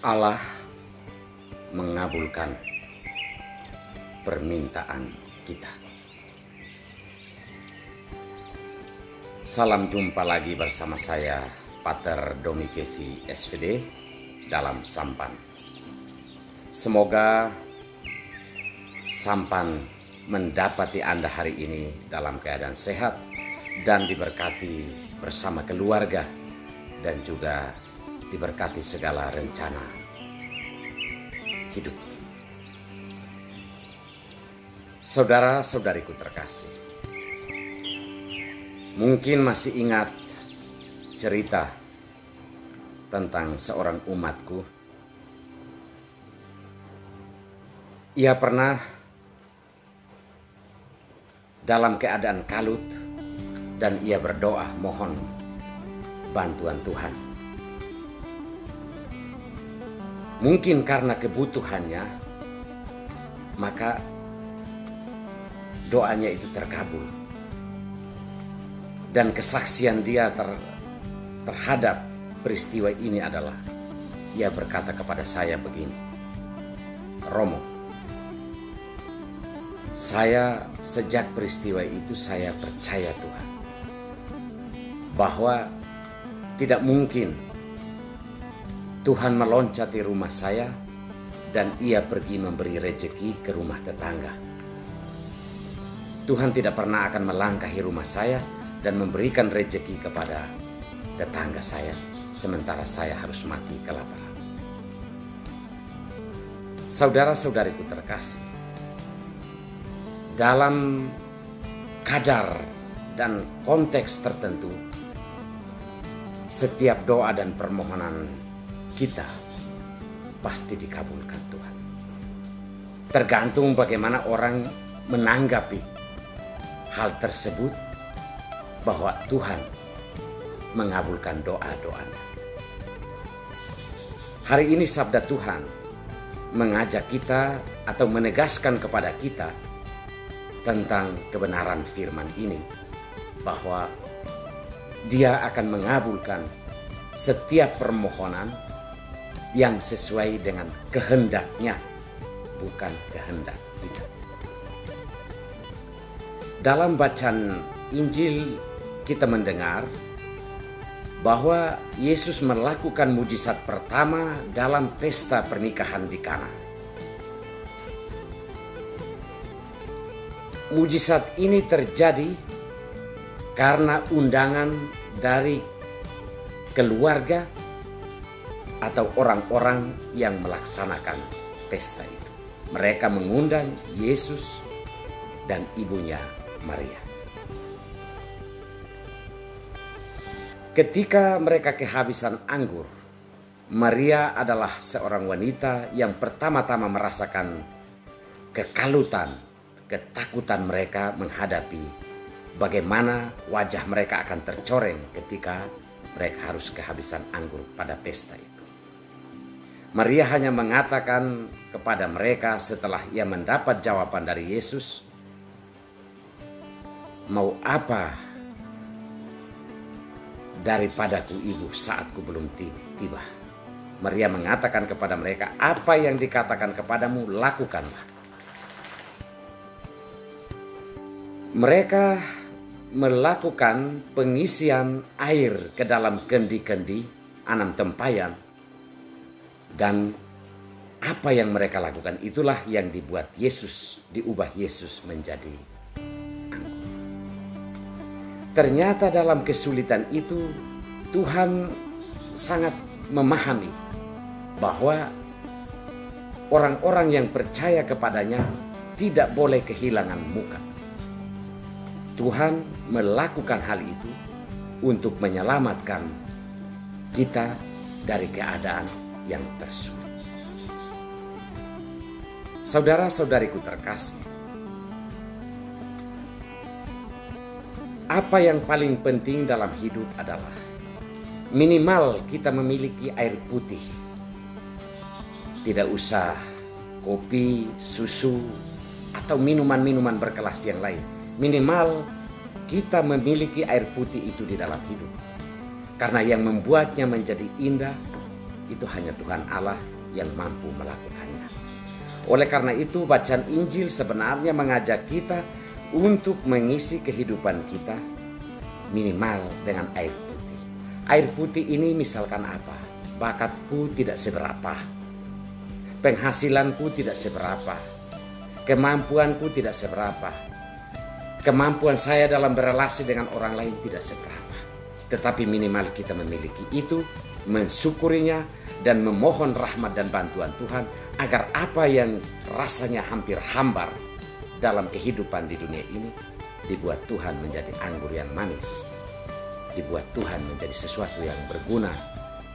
Allah mengabulkan permintaan kita. Salam jumpa lagi bersama saya, Pater Domikevi SVD dalam Sampan. Semoga Sampan mendapati Anda hari ini dalam keadaan sehat dan diberkati bersama keluarga dan juga diberkati segala rencana hidup. Saudara-saudariku terkasih, mungkin masih ingat cerita tentang seorang umatku. Ia pernah dalam keadaan kalut dan ia berdoa mohon bantuan Tuhan. Mungkin karena kebutuhannya, maka doanya itu terkabul. Dan kesaksian dia terhadap peristiwa ini adalah, ia berkata kepada saya begini, "Romo, saya sejak peristiwa itu saya percaya Tuhan, bahwa tidak mungkin Tuhan meloncati rumah saya dan ia pergi memberi rejeki ke rumah tetangga. Tuhan tidak pernah akan melangkahi rumah saya dan memberikan rejeki kepada tetangga saya, sementara saya harus mati kelaparan." Saudara-saudariku terkasih, dalam kadar dan konteks tertentu, setiap doa dan permohonan kita pasti dikabulkan Tuhan. Tergantung bagaimana orang menanggapi hal tersebut, bahwa Tuhan mengabulkan doa-doanya. Hari ini sabda Tuhan mengajak kita atau menegaskan kepada kita tentang kebenaran firman ini, bahwa Dia akan mengabulkan setiap permohonan yang sesuai dengan kehendaknya, bukan kehendak kita. Dalam bacaan Injil kita mendengar bahwa Yesus melakukan mujizat pertama dalam pesta pernikahan di Kana. Mujizat ini terjadi karena undangan dari keluarga atau orang-orang yang melaksanakan pesta itu. Mereka mengundang Yesus dan ibunya Maria. Ketika mereka kehabisan anggur, Maria adalah seorang wanita yang pertama-tama merasakan kekalutan, ketakutan mereka menghadapi bagaimana wajah mereka akan tercoreng ketika mereka harus kehabisan anggur pada pesta itu. Maria hanya mengatakan kepada mereka setelah ia mendapat jawaban dari Yesus, "Mau apa daripadaku ibu saatku belum tiba?" Maria mengatakan kepada mereka, "Apa yang dikatakan kepadamu, lakukanlah." Mereka melakukan pengisian air ke dalam kendi-kendi, 6 tempayan. Dan apa yang mereka lakukan itulah yang diubah Yesus menjadi anggur. Ternyata dalam kesulitan itu Tuhan sangat memahami bahwa orang-orang yang percaya kepadanya tidak boleh kehilangan muka. Tuhan melakukan hal itu untuk menyelamatkan kita dari keadaan yang tersulit. Saudara-saudariku terkasih, apa yang paling penting dalam hidup adalah minimal kita memiliki air putih. Tidak usah kopi, susu, atau minuman-minuman berkelas yang lain. Minimal kita memiliki air putih itu di dalam hidup. Karena yang membuatnya menjadi indah itu hanya Tuhan Allah yang mampu melakukannya. Oleh karena itu, bacaan Injil sebenarnya mengajak kita untuk mengisi kehidupan kita minimal dengan air putih. Air putih ini misalkan apa? Bakatku tidak seberapa, penghasilanku tidak seberapa, kemampuanku tidak seberapa, kemampuan saya dalam berelasi dengan orang lain tidak seberapa. Tetapi minimal kita memiliki itu, mensyukurinya, dan memohon rahmat dan bantuan Tuhan agar apa yang rasanya hampir hambar dalam kehidupan di dunia ini dibuat Tuhan menjadi anggur yang manis, dibuat Tuhan menjadi sesuatu yang berguna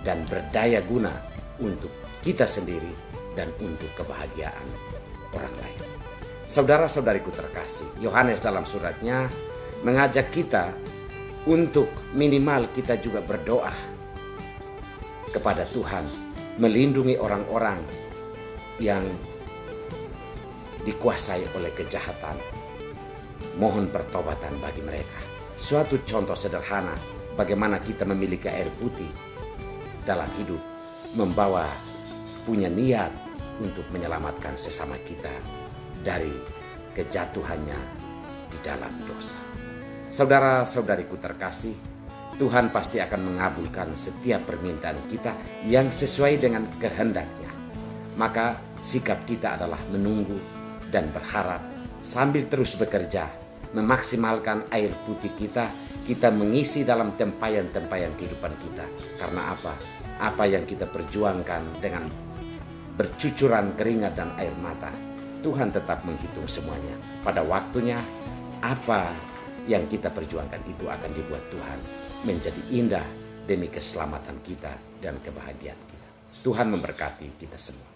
dan berdaya guna untuk kita sendiri dan untuk kebahagiaan orang lain. Saudara-saudariku terkasih, Yohanes dalam suratnya mengajak kita untuk minimal kita juga berdoa kepada Tuhan, melindungi orang-orang yang dikuasai oleh kejahatan. Mohon pertobatan bagi mereka. Suatu contoh sederhana bagaimana kita memiliki air putih dalam hidup, membawa punya niat untuk menyelamatkan sesama kita dari kejatuhannya di dalam dosa. Saudara-saudariku terkasih, Tuhan pasti akan mengabulkan setiap permintaan kita yang sesuai dengan kehendaknya. Maka sikap kita adalah menunggu dan berharap sambil terus bekerja, memaksimalkan air putih kita mengisi dalam tempayan-tempayan kehidupan kita. Karena apa? Apa yang kita perjuangkan dengan bercucuran keringat dan air mata, Tuhan tetap menghitung semuanya. Pada waktunya, apa yang kita perjuangkan itu akan dibuat Tuhan menjadi indah demi keselamatan kita dan kebahagiaan kita. Tuhan memberkati kita semua.